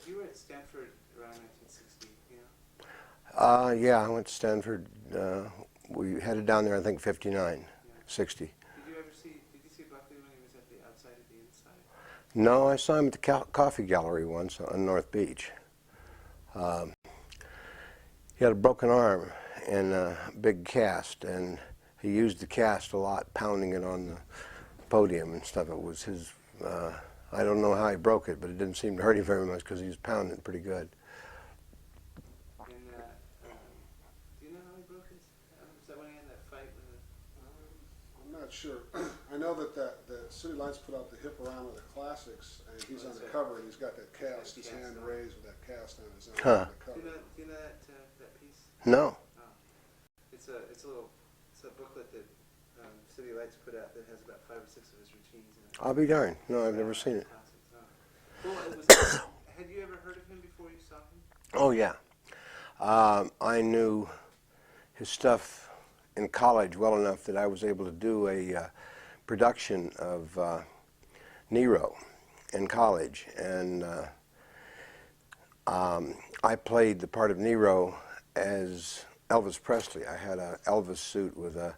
you were at Stanford around 1960, you know? Yeah, I went to Stanford. We headed down there, I think, 59, Yeah. 60. Did you see Buckley when he was at the outside of the inside? No, I saw him at the Coffee Gallery once on North Beach. He had a broken arm in a big cast, and he used the cast a lot, pounding it on the podium and stuff. It was his, I don't know how he broke it, but it didn't seem to hurt him very much because he was pounding it pretty good. And do you know how he broke his? Was that when he had that fight with the? I'm not sure. I know that the City Lights put out the Hip-O-Rama, the classics, and he's on the cover, and he's got that cast, his hand raised with that cast on his arm on the cover. Do you know that piece? No. Oh. It's a booklet that City Lights put out that has about 5 or 6 of his routines in it. I'll be darned. No, I've never seen it. Well, had you ever heard of him before you saw him? Oh, yeah. I knew his stuff in college well enough that I was able to do a production of Nero in college. And I played the part of Nero as Elvis Presley. I had an Elvis suit with a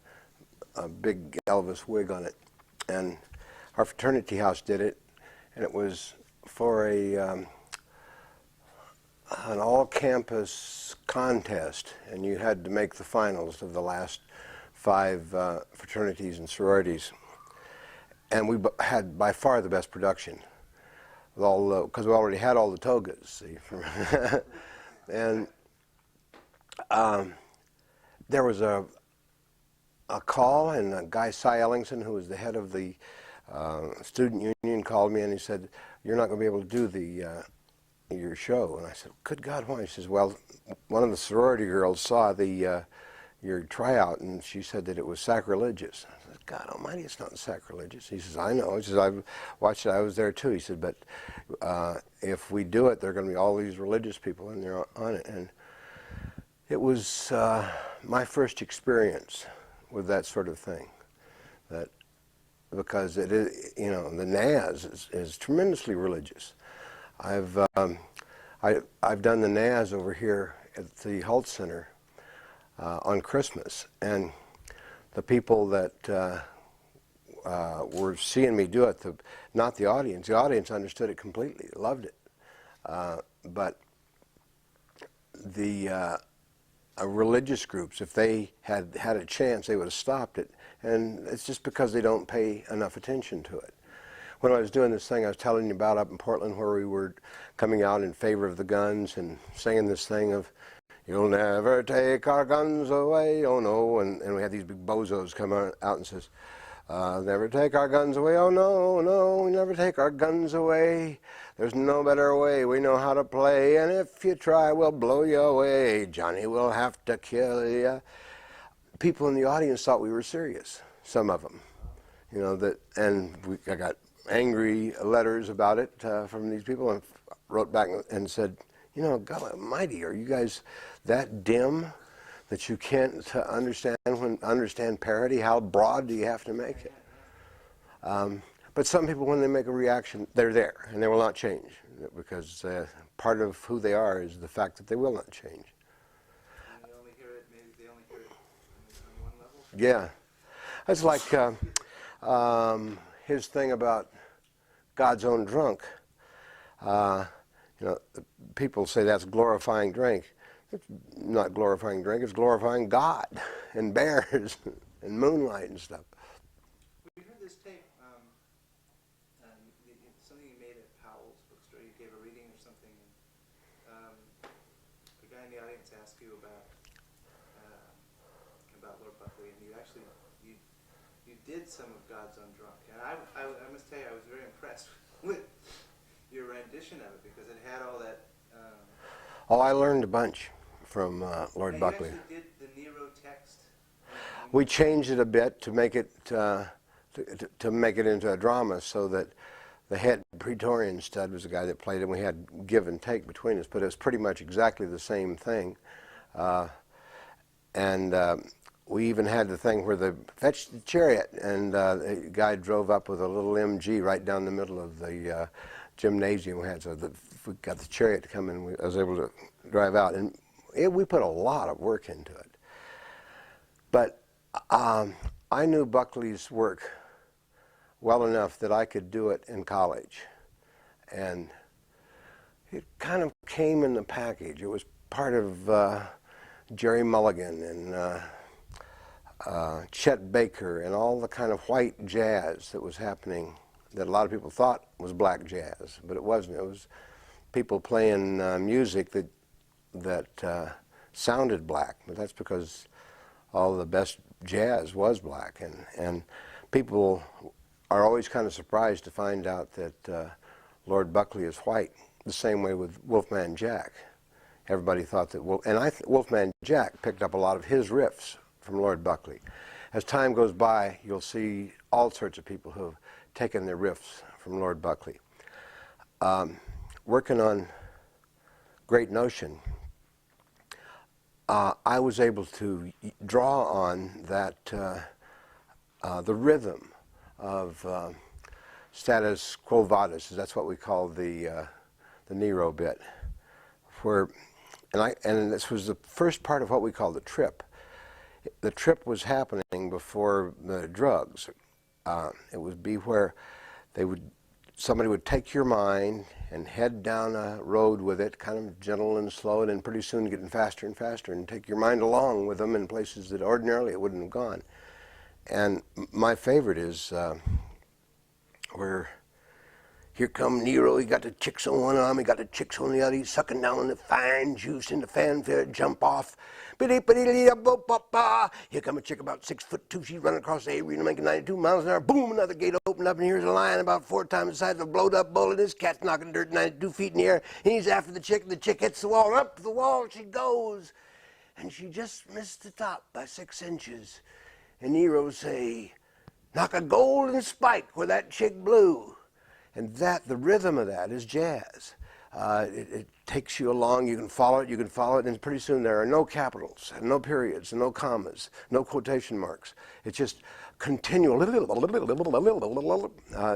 big Elvis wig on it. And our fraternity house did it, and it was for an all-campus contest, and you had to make the finals of the last 5 fraternities and sororities. And we had by far the best production, with all because we already had all the togas. See, and there was a call, and a guy, Cy Ellingson, who was the head of the student union, called me, and he said, "You're not going to be able to do your show." And I said, "Good God, why?" He says, "Well, one of the sorority girls saw your tryout, and she said that it was sacrilegious." I said, "God almighty, it's not sacrilegious." He says, "I know." He says, "I watched it, I was there too." He said, "But if we do it, there are going to be all these religious people in there on it." And it was my first experience with that sort of thing, that because it is, you know, the NAS is tremendously religious. I've done the NAS over here at the Health Center on Christmas, and the people that were seeing me do it, not the audience understood it completely, loved it, but the religious groups, if they had had a chance, they would have stopped it, and it's just because they don't pay enough attention to it. When I was doing this thing I was telling you about up in Portland, where we were coming out in favor of the guns and singing this thing of, "You'll never take our guns away, oh no," and we had these big bozos come out and says, "Never take our guns away, oh no, no, never take our guns away. There's no better way, we know how to play, and if you try, we'll blow you away. Johnny, we'll have to kill you." People in the audience thought we were serious, some of them, you know, and I got angry letters about it from these people, and wrote back and said, "You know, God almighty, are you guys that dim that you can't understand parody? How broad do you have to make it?" But some people, when they make a reaction, they're there, and they will not change, because part of who they are is the fact that they will not change. And you only hear it, maybe they only hear it on one level? Yeah. It's like his thing about God's own drunk. You know, people say that's glorifying drink. It's not glorifying drink, it's glorifying God and bears and moonlight and stuff. We heard this tape, something you made at Powell's bookstore. You gave a reading or something, and the guy in the audience asked you about Lord Buckley, and you actually you did some of God's Own Drunk, and I must tell you, I was very impressed with your rendition of it, because it had all that. Oh, I learned a bunch from Lord Buckley. You actually did the Nero text. We changed it a bit to make it to make it into a drama, so that the head Praetorian stud was the guy that played it, and we had give and take between us, but it was pretty much exactly the same thing. We even had the thing where they fetched the chariot, and the guy drove up with a little MG right down the middle of the gymnasium we had, so we got the chariot to come in. I was able to drive out, and we put a lot of work into it. But I knew Buckley's work well enough that I could do it in college, and it kind of came in the package. It was part of Jerry Mulligan and Chet Baker and all the kind of white jazz that was happening that a lot of people thought was black jazz, but it wasn't. It was people playing music that sounded black, but that's because all the best jazz was black, and people are always kind of surprised to find out that Lord Buckley is white, the same way with Wolfman Jack. Everybody thought that, Wolfman Jack picked up a lot of his riffs from Lord Buckley. As time goes by, you'll see all sorts of people who have taken their riffs from Lord Buckley. Working on Great Notion, I was able to draw on that, the rhythm of status quo vadis. That's what we call the Nero bit, and this was the first part of what we call the trip. The trip was happening before the drugs. It would be where somebody would take your mind and head down a road with it, kind of gentle and slow, and then pretty soon getting faster and faster, and take your mind along with them in places that ordinarily it wouldn't have gone. And my favorite is where here come Nero, he got the chicks on one arm, he got the chicks on the other, he's sucking down the fine juice in the fanfare, jump off. Here come a chick about 6'2", she's running across the arena making 92 miles an hour, boom, another gate opened up, and here's a lion about 4 times the size of a blowed up bull, and this cat's knocking dirt 92 feet in the air, and he's after the chick, and the chick hits the wall, and up the wall she goes, and she just missed the top by 6 inches. And Nero say, knock a golden spike where that chick blew. And the rhythm of that is jazz. It takes you along, you can follow it, and pretty soon there are no capitals, and no periods, and no commas, no quotation marks. It's just continual,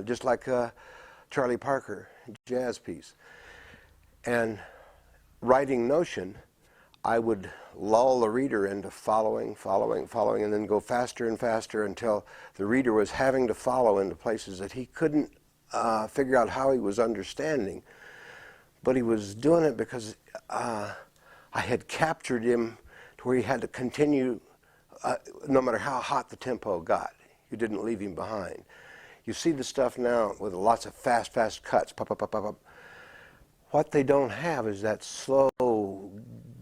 just like a Charlie Parker jazz piece. And writing Notion, I would lull the reader into following, and then go faster and faster until the reader was having to follow into places that he couldn't figure out how he was understanding, but he was doing it because I had captured him to where he had to continue no matter how hot the tempo got. You didn't leave him behind. You see the stuff now with lots of fast cuts, pop, pop, pop, pop, pop. What they don't have is that slow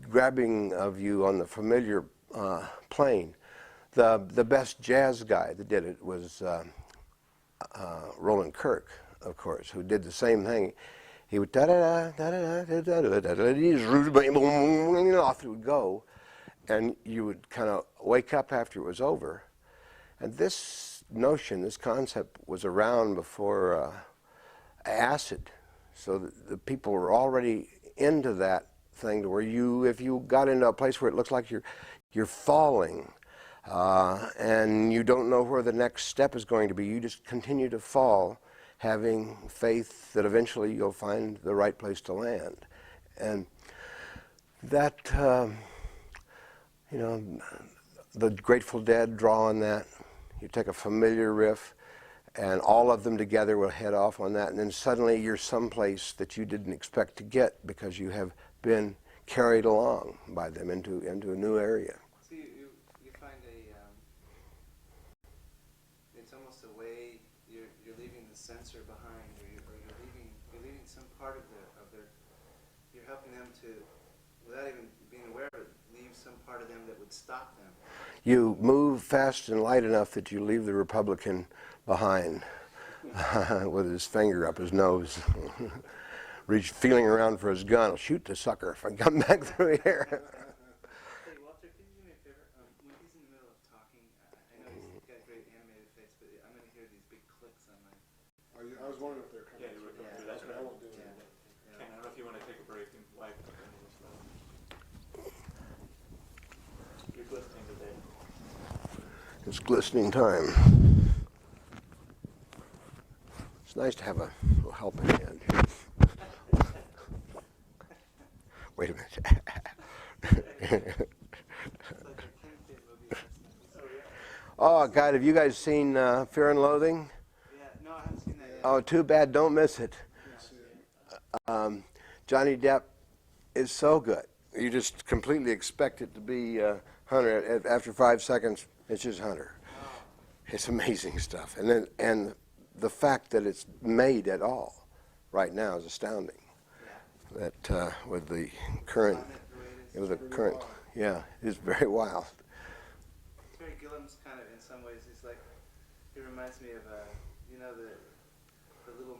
grabbing of you on the familiar plane. The best jazz guy that did it was Roland Kirk, of course, who did the same thing. He would off it would go, and you would kind of wake up after it was over. And this notion, this concept, was around before acid, so the people were already into that thing to where if you got into a place where it looks like you're falling, and you don't know where the next step is going to be, you just continue to fall, having faith that eventually you'll find the right place to land. And that, the Grateful Dead draw on that. You take a familiar riff, and all of them together will head off on that, and then suddenly you're someplace that you didn't expect to get because you have been carried along by them into a new area. So you find it's almost a way you're leaving the censor behind, or you're leaving some part of their you're helping them to, without even being aware of it, leave some part of them that would stop them. You move fast and light enough that you leave the Republican behind with his finger up his nose. Feeling around for his gun. I'll shoot the sucker if I come back through here. Hey, Walter, can you do me a favor? When he's in the middle of talking, I know he's got great animated face, but I'm going to hear these big clicks on my... I was wondering if they're coming. Yeah, you were through. coming through. That's Okay, what I won't do it. Ken, I don't know if you want to take a break and wipe up any of this stuff. You're glistening today. It's glistening time. It's nice to have a little helping hand here. Wait a minute. It's like a Ken Kid movie last night. Oh, yeah. Oh, God, have you guys seen Fear and Loathing? Yeah, no, I haven't seen that yet. Oh, too bad. Don't miss it. Johnny Depp is so good. You just completely expect it to be Hunter. After 5 seconds, it's just Hunter. Oh, It's amazing stuff. And the fact that it's made at all right now is astounding. yeah. That with the current, Climate, the way it is. with the pretty current, wild. yeah, it's very wild. Terry Gilliam's kind of, in some ways, he's like, he reminds me of, you know, the little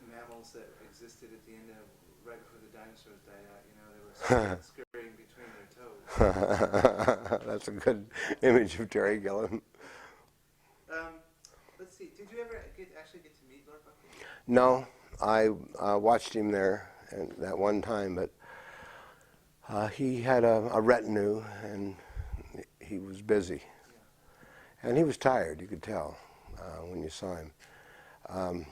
mammals that existed at the end of, right before the dinosaurs died out, you know, they were scurrying between their toes. That's a good image of Terry Gilliam. Let's see, did you ever actually get to meet Lord Buckley? No, I watched him there and that one time, but he had a retinue and he was busy. And he was tired, you could tell when you saw him.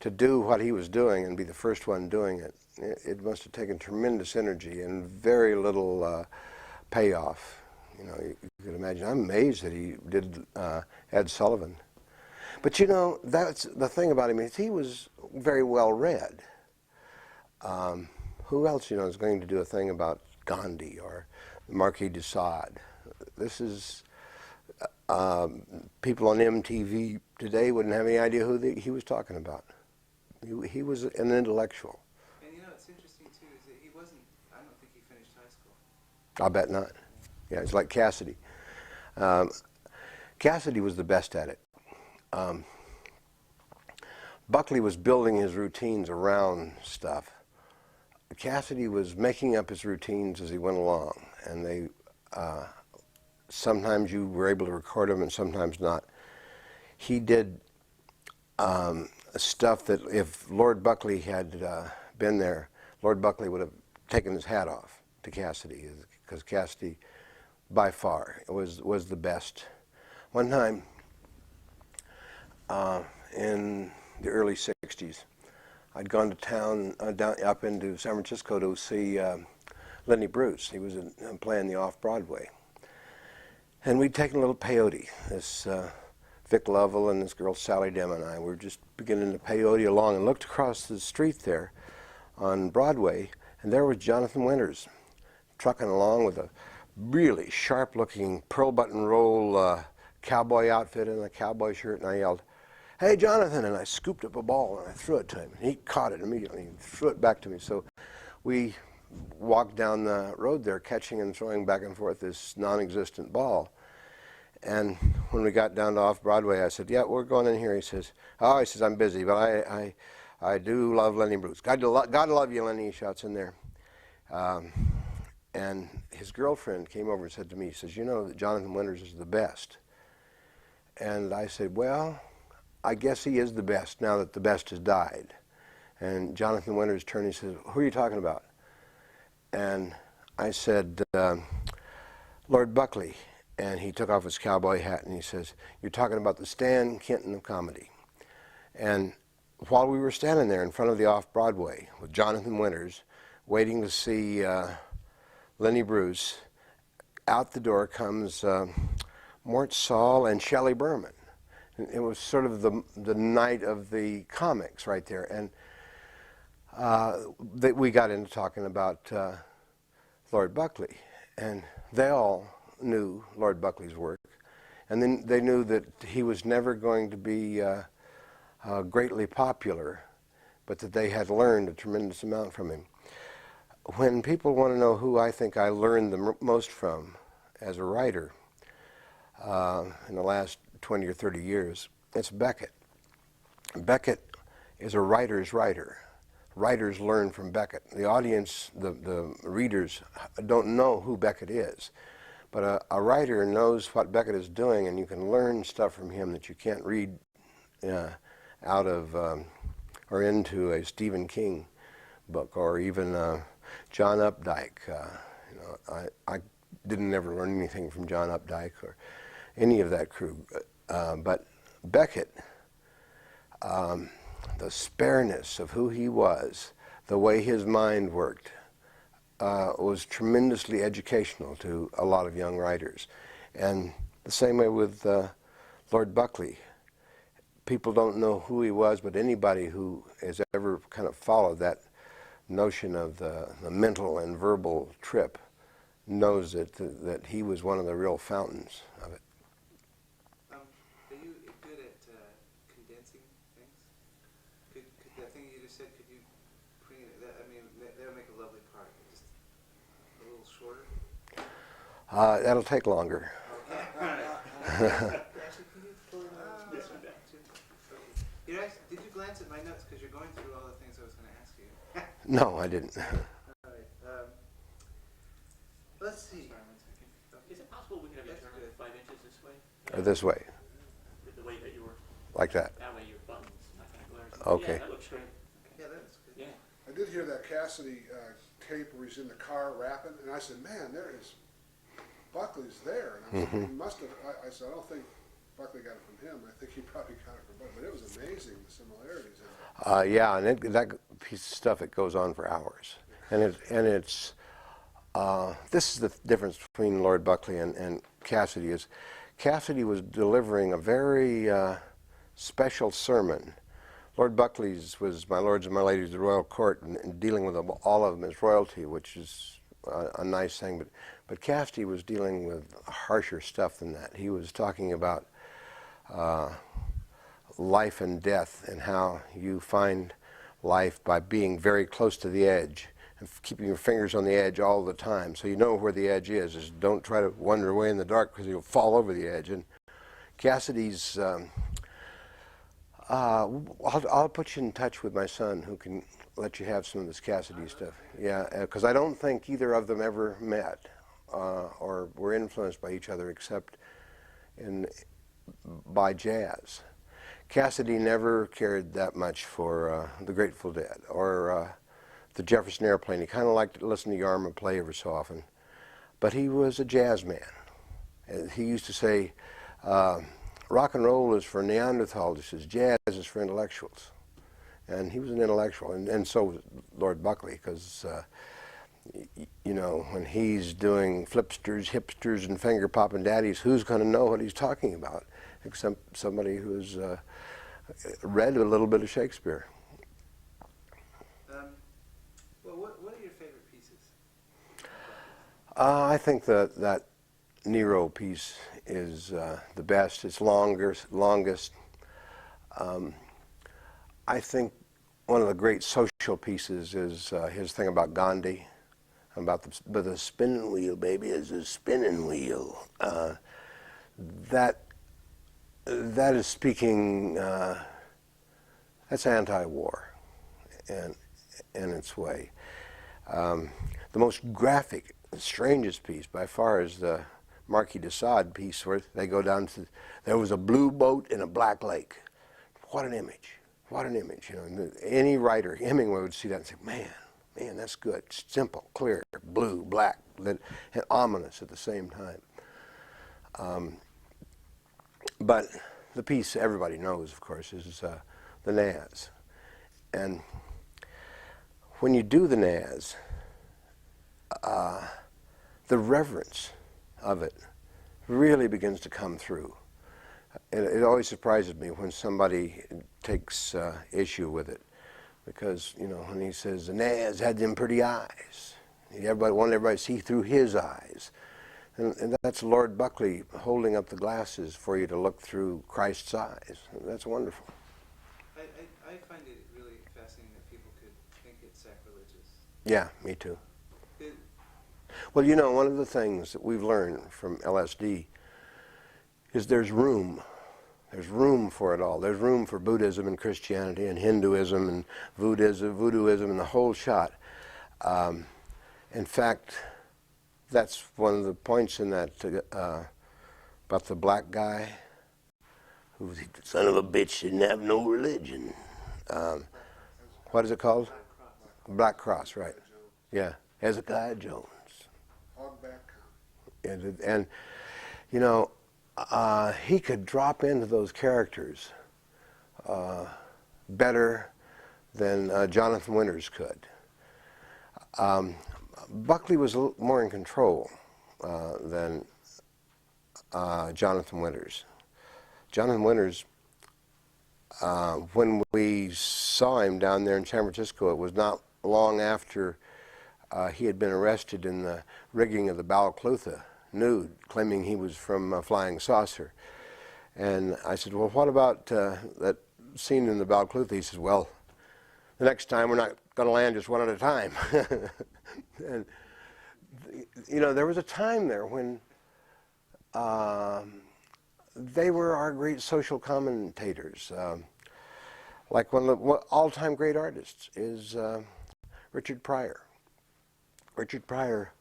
To do what he was doing and be the first one doing it, it must have taken tremendous energy and very little payoff. You know, you could imagine. I'm amazed that he did Ed Sullivan. But you know, that's the thing about him, is he was very well read. Who else, you know, is going to do a thing about Gandhi or the Marquis de Sade? This is, people on MTV today wouldn't have any idea who he was talking about. He was an intellectual. And you know, what's interesting too is that he wasn't, I don't think he finished high school. I'll bet not. Yeah, it's like Cassidy. Cassidy was the best at it. Buckley was building his routines around stuff. Cassidy was making up his routines as he went along, and they sometimes you were able to record them and sometimes not. He did stuff that if Lord Buckley had been there, Lord Buckley would have taken his hat off to Cassidy, because Cassidy, by far, was the best. One time, in the early 60s, I'd gone to town, up into San Francisco to see Lenny Bruce. He was playing the Off-Broadway. And we'd taken a little peyote. This Vic Lovell and this girl Sally Dem and I were just beginning to peyote along and looked across the street there on Broadway, and there was Jonathan Winters trucking along with a really sharp-looking pearl button roll cowboy outfit and a cowboy shirt, and I yelled, "Hey, Jonathan," and I scooped up a ball and I threw it to him, and he caught it immediately and threw it back to me. So we walked down the road there, catching and throwing back and forth this non-existent ball. And when we got down to Off-Broadway, I said, "Yeah, we're going in here." He says, "Oh," he says, "I'm busy, but I do love Lenny Bruce." God love you, Lenny," he shouts in there. And his girlfriend came over and said to me, he says, "You know that Jonathan Winters is the best." And I said, "Well, I guess he is the best now that the best has died." And Jonathan Winters turned and he says, "Who are you talking about?" And I said, "Lord Buckley." And he took off his cowboy hat and he says, "You're talking about the Stan Kenton of comedy." And while we were standing there in front of the Off-Broadway with Jonathan Winters, waiting to see Lenny Bruce, out the door comes Mort Saul and Shelley Berman. It was sort of the night of the comics right there. And we got into talking about Lord Buckley. And they all knew Lord Buckley's work. And then they knew that he was never going to be greatly popular, but that they had learned a tremendous amount from him. When people want to know who I think I learned the most from as a writer in the last 20 or 30 years, it's Beckett. Beckett is a writer's writer. Writers learn from Beckett. The audience, the readers, don't know who Beckett is. But a writer knows what Beckett is doing, and you can learn stuff from him that you can't read out of or into a Stephen King book, or even John Updike. You know, I didn't ever learn anything from John Updike or any of that crew. But Beckett, the spareness of who he was, the way his mind worked, was tremendously educational to a lot of young writers. And the same way with Lord Buckley. People don't know who he was, but anybody who has ever kind of followed that notion of the mental and verbal trip knows that he was one of the real fountains of it. Are you good at condensing things? Could that thing you just said, could you bring it, I mean, that would make a lovely part, just a little shorter? That'll take longer. Okay. Actually, can you pull it out? Yes, we do. Did you glance at my notes, because you're going through all the things I was going to ask you? No, I didn't. All right. Let's see. Sorry, 1 second. Is it possible we could have you That's turn good. it 5 inches this way? This way, The way that you were. like that. That way your button's not going to glare. Okay. Yeah, that looks great. Yeah, that's good. Yeah. I did hear that Cassidy tape where he's in the car rapping, and I said, man, there is, Buckley's there. And I said, he must have, I said, I don't think Buckley got it from him. I think he probably got it from Buckley. But it was amazing, the similarities in it. Yeah, and that piece of stuff, it goes on for hours. And it's this is the difference between Lord Buckley and Cassidy. Is Cassidy was delivering a very special sermon. Lord Buckley's was My Lords and My Ladies of the Royal Court, and dealing with all of them as royalty, which is a nice thing. But Cassidy was dealing with harsher stuff than that. He was talking about life and death, and how you find life by being very close to the edge and keeping your fingers on the edge all the time, so you know where the edge is. Just don't try to wander away in the dark, because you'll fall over the edge. And Cassidy's I'll put you in touch with my son, who can let you have some of this Cassidy stuff. Yeah, because I don't think either of them ever met or were influenced by each other, except by jazz. Cassidy never cared that much for the Grateful Dead or the Jefferson Airplane. He kind of liked to listen to Yarma play every so often, but he was a jazz man. He used to say, rock and roll is for Neanderthals, he says, jazz is for intellectuals. And he was an intellectual, and so was Lord Buckley, because you know, when he's doing flipsters, hipsters, and finger-popping daddies, who's going to know what he's talking about except somebody who's read a little bit of Shakespeare? Well, what are your favorite pieces? I think that Nero piece is the best. It's longest. I think one of the great social pieces is his thing about Gandhi, about the spinning wheel, baby, is a spinning wheel. That is speaking. That's anti-war, in its way. The most graphic, strangest piece by far is the Marquis de Sade piece, where they go down to, there was a blue boat in a black lake. What an image. What an image. You know, any writer, Hemingway, would see that and say, man, that's good. Simple, clear, blue, black, and ominous at the same time. But the piece everybody knows, of course, is the Naz. And when you do the Naz, the reverence of it really begins to come through. It always surprises me when somebody takes issue with it, because, you know, when he says the Naz had them pretty eyes, everybody wanted everybody to see through his eyes, and that's Lord Buckley holding up the glasses for you to look through Christ's eyes. That's wonderful. I find it really fascinating that people could think it's sacrilegious. Yeah, me too. Well, you know, one of the things that we've learned from LSD is there's room. There's room for it all. There's room for Buddhism and Christianity and Hinduism and voodooism and the whole shot. In fact, that's one of the points in that about the black guy who was the son of a bitch, didn't have no religion. What is it called? Black Cross, right. Yeah, Hezekiah Jones. And you know, he could drop into those characters better than Jonathan Winters could. Buckley was a little more in control than Jonathan Winters. Jonathan Winters, when we saw him down there in San Francisco, it was not long after he had been arrested in the rigging of the Balaclutha nude, claiming he was from a flying saucer. And I said, well, what about that scene in the Balaclutha? He says, well, the next time we're not going to land just one at a time. And, you know, there was a time there when they were our great social commentators. Like one of the all-time great artists is Richard Pryor. Richard Pryor,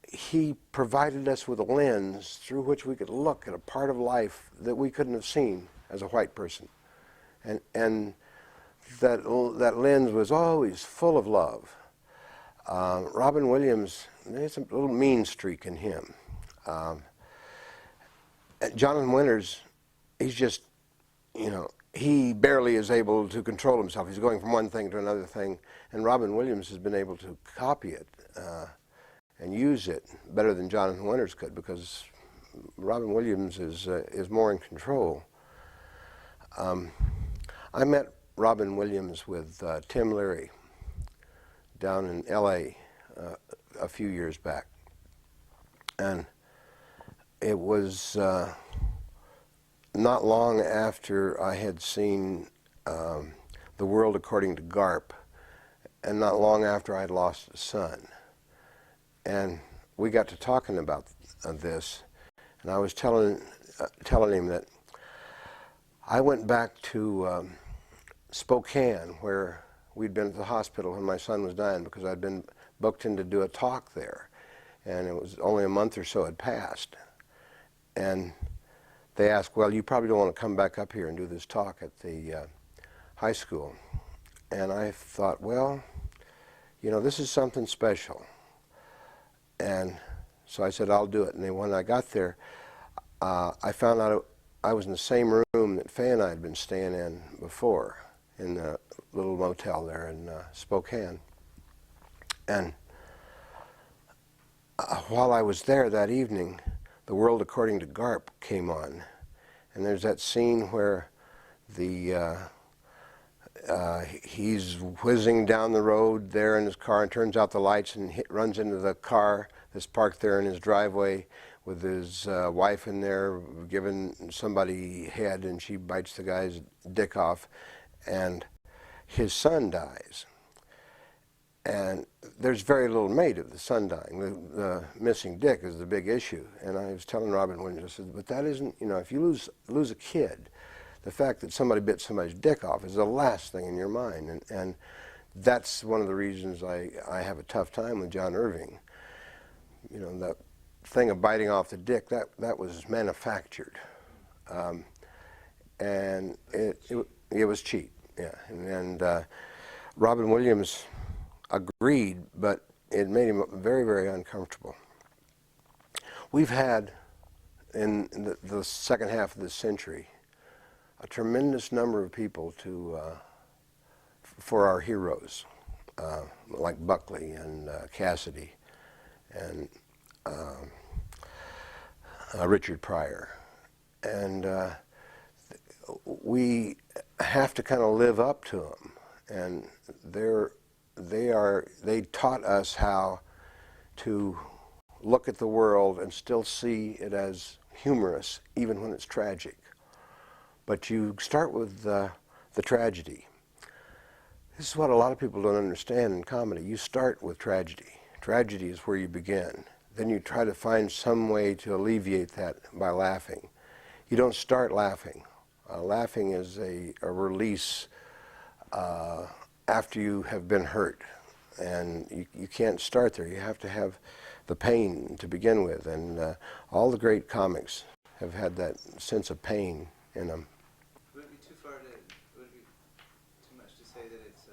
he provided us with a lens through which we could look at a part of life that we couldn't have seen as a white person. And that lens was always full of love. Robin Williams, there's a little mean streak in him. Jonathan Winters, he's just, you know, he barely is able to control himself. He's going from one thing to another thing. And Robin Williams has been able to copy it and use it better than Jonathan Winters could, because Robin Williams is more in control. I met Robin Williams with Tim Leary down in L.A. A few years back. And it was not long after I had seen The World According to Garp, and not long after I had lost a son. And we got to talking about this, and I was telling him that I went back to Spokane, where we'd been at the hospital when my son was dying, because I'd been booked in to do a talk there, and it was only a month or so had passed. And they asked, well, you probably don't want to come back up here and do this talk at the high school. And I thought, well, you know, this is something special. And so I said, I'll do it. And when I got there, I found out I was in the same room that Faye and I had been staying in before, in the little motel there in Spokane. And while I was there that evening, The World According to Garp came on. And there's that scene where he's whizzing down the road there in his car and turns out the lights and runs into the car that's parked there in his driveway with his wife in there giving somebody head, and she bites the guy's dick off, and his son dies. And there's very little made of the son dying. The missing dick is the big issue. And I was telling Robin Williams, I said, but that isn't, you know, if you lose a kid, the fact that somebody bit somebody's dick off is the last thing in your mind. And that's one of the reasons I have a tough time with John Irving. You know, that thing of biting off the dick, that was manufactured. And it was cheap, yeah. And Robin Williams agreed, but it made him very, very uncomfortable. We've had, in the second half of this century, a tremendous number of people for our heroes, like Buckley and Cassidy and Richard Pryor. And we have to kind of live up to them. And they taught us how to look at the world and still see it as humorous, even when it's tragic. But you start with the tragedy. This is what a lot of people don't understand in comedy. You start with tragedy. Tragedy is where you begin. Then you try to find some way to alleviate that by laughing. You don't start laughing. Laughing is a release after you have been hurt. And you can't start there. You have to have the pain to begin with. And all the great comics have had that sense of pain in them. Would it be too much to say that it's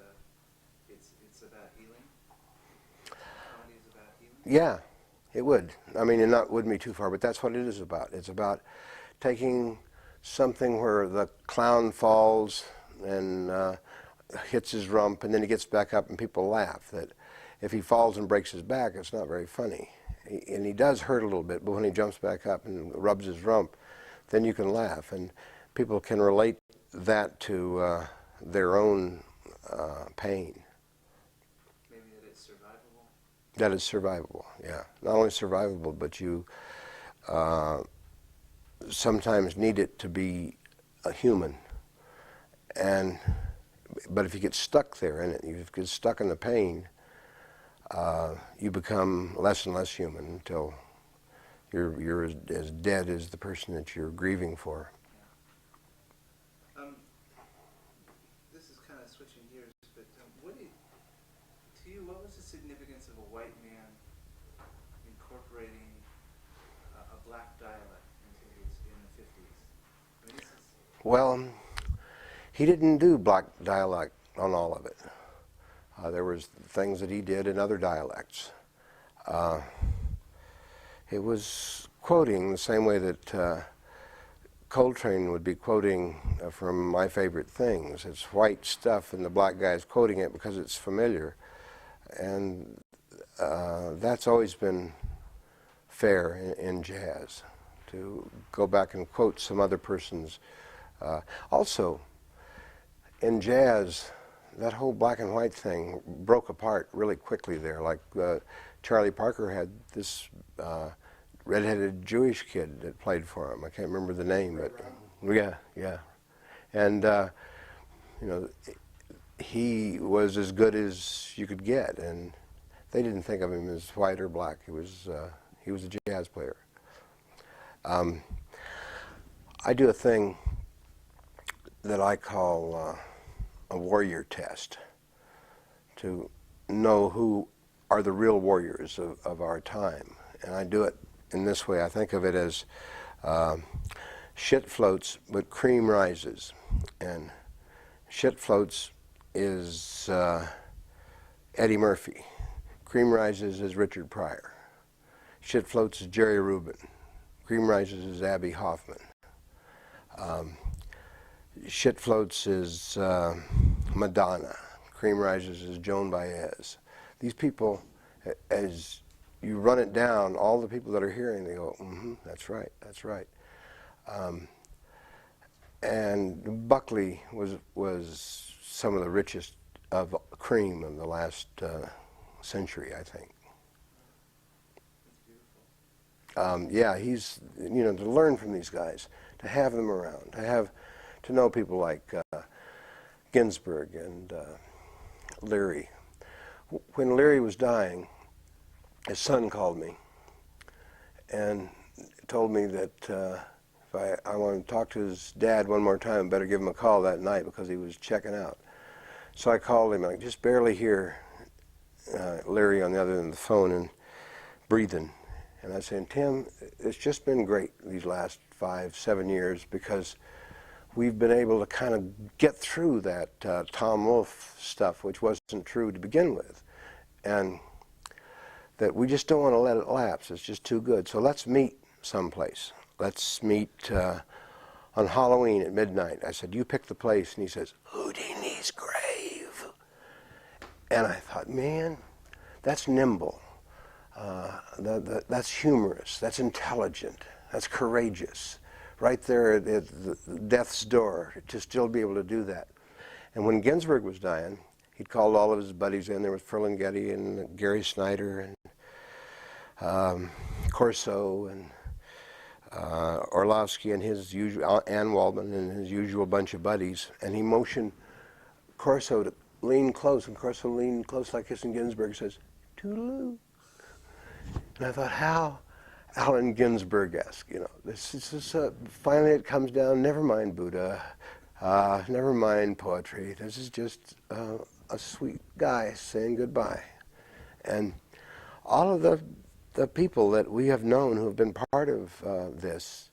about healing? Comedy is about healing? Yeah, it would. I mean, it wouldn't be too far, but that's what it is about. It's about taking something where the clown falls and hits his rump, and then he gets back up and people laugh. if he falls and breaks his back, it's not very funny. And he does hurt a little bit, but when he jumps back up and rubs his rump, then you can laugh. And people can relate that to their own pain. Maybe that it's survivable? That is survivable, yeah. Not only survivable, but you sometimes need it to be a human. But if you get stuck there in it, you get stuck in the pain, you become less and less human until you're as dead as the person that you're grieving for. This is kind of switching gears, but to you, what was the significance of a white man incorporating a black dialect in the 50s? I mean, this is... Well, he didn't do black dialect on all of it. There was things that he did in other dialects. It was quoting the same way that Coltrane would be quoting from My Favorite Things. It's white stuff and the black guy's quoting it because it's familiar. And that's always been fair in jazz, to go back and quote some other person's. Also, in jazz, that whole black and white thing broke apart really quickly there. Like Charlie Parker had this redheaded Jewish kid that played for him. I can't remember the name, but yeah. And you know, he was as good as you could get, and they didn't think of him as white or black. He was a jazz player. I do a thing that I call a warrior test, to know who are the real warriors of our time. And I do it in this way. I think of it as shit floats, but cream rises. And shit floats is Eddie Murphy. Cream rises is Richard Pryor. Shit floats is Jerry Rubin. Cream rises is Abby Hoffman. Shit floats is Madonna. Cream rises is Joan Baez. These people, as you run it down, all the people that are hearing, they go, that's right, that's right. And Buckley was some of the richest of cream of the last century, I think. Yeah, he's, you know, to learn from these guys, to have them around, to know people like Ginsberg and Leary. When Leary was dying, his son called me and told me that if I wanted to talk to his dad one more time, I better give him a call that night because he was checking out. So I called him, and I could just barely hear Leary on the other end of the phone and breathing. And I said, Tim, it's just been great these last 5-7 years because we've been able to kind of get through that Tom Wolfe stuff, which wasn't true to begin with. And that we just don't want to let it lapse. It's just too good. So let's meet someplace. Let's meet on Halloween at midnight. I said, you pick the place. And he says, Houdini's grave. And I thought, man, that's nimble. That's humorous. That's intelligent. That's courageous. Right there at death's door, to still be able to do that. And when Ginsberg was dying, he'd called all of his buddies in. There was Ferlinghetti and Gary Snyder and Corso and Orlovsky and his usual, Ann Waldman and his usual bunch of buddies. And he motioned Corso to lean close, and Corso leaned close like this, and Ginsberg says, toodaloo. And I thought, how Allen Ginsberg-esque, you know. This is finally it comes down, never mind Buddha, never mind poetry. This is just a sweet guy saying goodbye. And all of the people that we have known who have been part of this,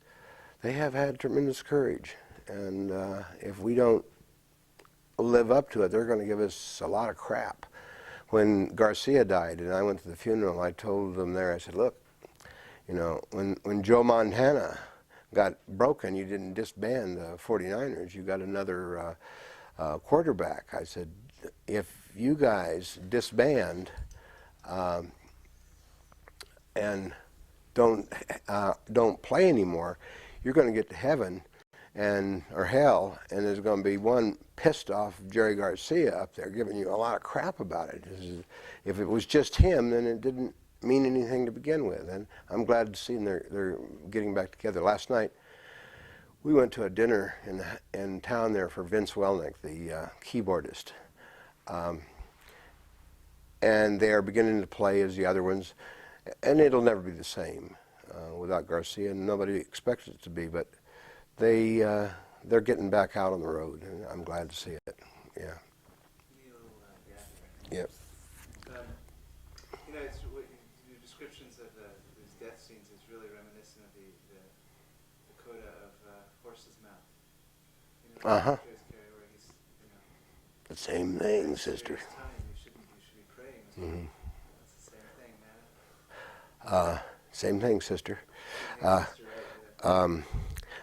they have had tremendous courage. And if we don't live up to it, they're going to give us a lot of crap. When Garcia died and I went to the funeral, I told them there, I said, look, you know, when Joe Montana got broken, you didn't disband the 49ers, you got another quarterback. I said, if you guys disband, and don't play anymore, you're going to get to heaven or hell, and there's going to be one pissed off Jerry Garcia up there giving you a lot of crap about it. If it was just him, then it didn't mean anything to begin with. And I'm glad to see them they're getting back together. Last night, we went to a dinner in town there for Vince Welnick, the keyboardist. And they are beginning to play as the other ones, and it'll never be the same without Garcia, and nobody expects it to be, but they're getting back out on the road, and I'm glad to see it. Yeah. Yep. You know, your descriptions of these death scenes is really reminiscent of the coda of Horse's Mouth. You know, Uh-huh. where he's, you know, The same thing, sister. time, you should be praying. Mm-hmm. That's the same thing, man. Same thing, sister. Yeah, sister, right, yeah.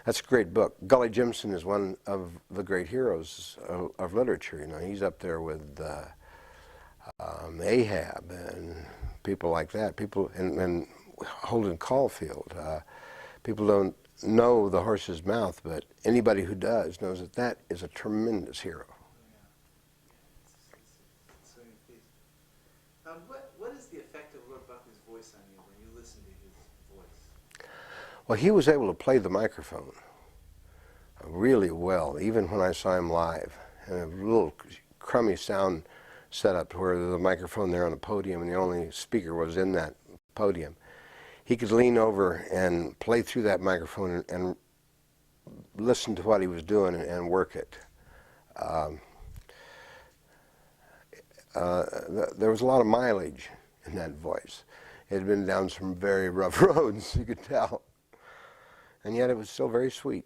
That's a great book. Gully Jimson is one of the great heroes of literature. You know, he's up there with Ahab and people like that. People and Holden Caulfield. People don't know The Horse's Mouth, but anybody who does knows that that is a tremendous hero. It's so piece. What is the effect of Lord Buckley's voice on you when you listen to his voice? Well, he was able to play the microphone really well, even when I saw him live. And a little crummy sound setup where the microphone there on the podium and the only speaker was in that podium. He could lean over and play through that microphone and listen to what he was doing and work it. There was a lot of mileage in that voice. It had been down some very rough roads, you could tell. And yet it was still very sweet.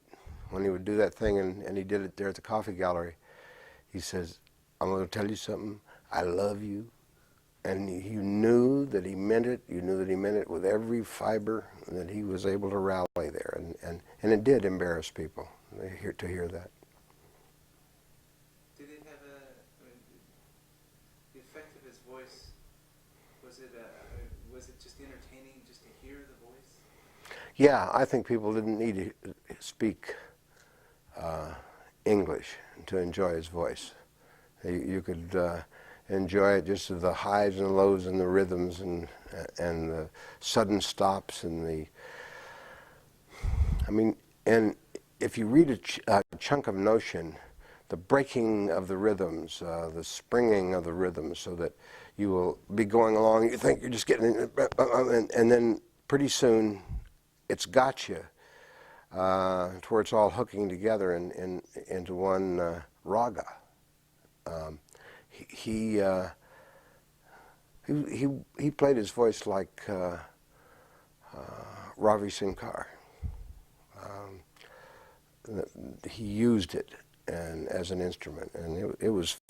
When he would do that thing, and he did it there at the Coffee Gallery, he says, "I'm going to tell you something, I love you." And you knew that he meant it. You knew that he meant it with every fiber, that he was able to rally there. And it did embarrass people to hear that. Did it have the effect of his voice, was it just entertaining just to hear the voice? Yeah, I think people didn't need to speak English to enjoy his voice. You could enjoy it just of the highs and lows and the rhythms and the sudden stops and and if you read a chunk of notion, the breaking of the rhythms, the springing of the rhythms, so that you will be going along, you think you're just getting, and then pretty soon it's got you to where it's all hooking together into one raga. He played his voice like Ravi Shankar. He used it as an instrument, and it was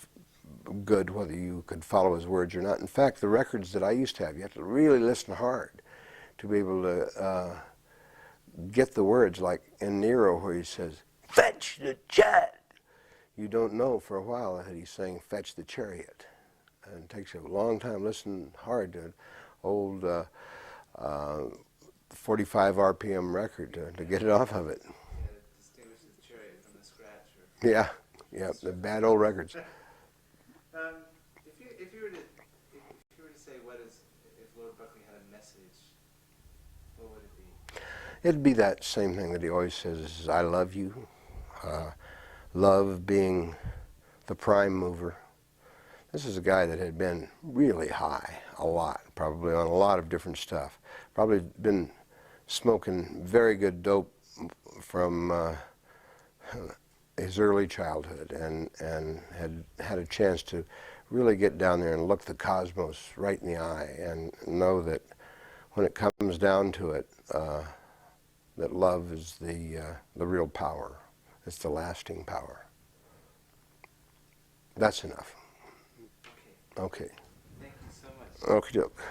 good whether you could follow his words or not. In fact, the records that I used to have, you have to really listen hard to be able to get the words, like in Nero where he says, "Fetch the chariot." You don't know for a while that he's saying, "Fetch the chariot." And it takes you a long time. Listen hard to an old 45 RPM record to get it off of it. Yeah, to distinguish the chariot from the scratch. Yeah, the bad old records. If you were to say if Lord Buckley had a message, what would it be? It'd be that same thing that he always says, is "I love you." Love being the prime mover. This is a guy that had been really high a lot, probably on a lot of different stuff. Probably been smoking very good dope from his early childhood, and had a chance to really get down there and look the cosmos right in the eye and know that when it comes down to it, that love is the real power. It's the lasting power. That's enough. Okay. Okay. Thank you so much. Okie doke.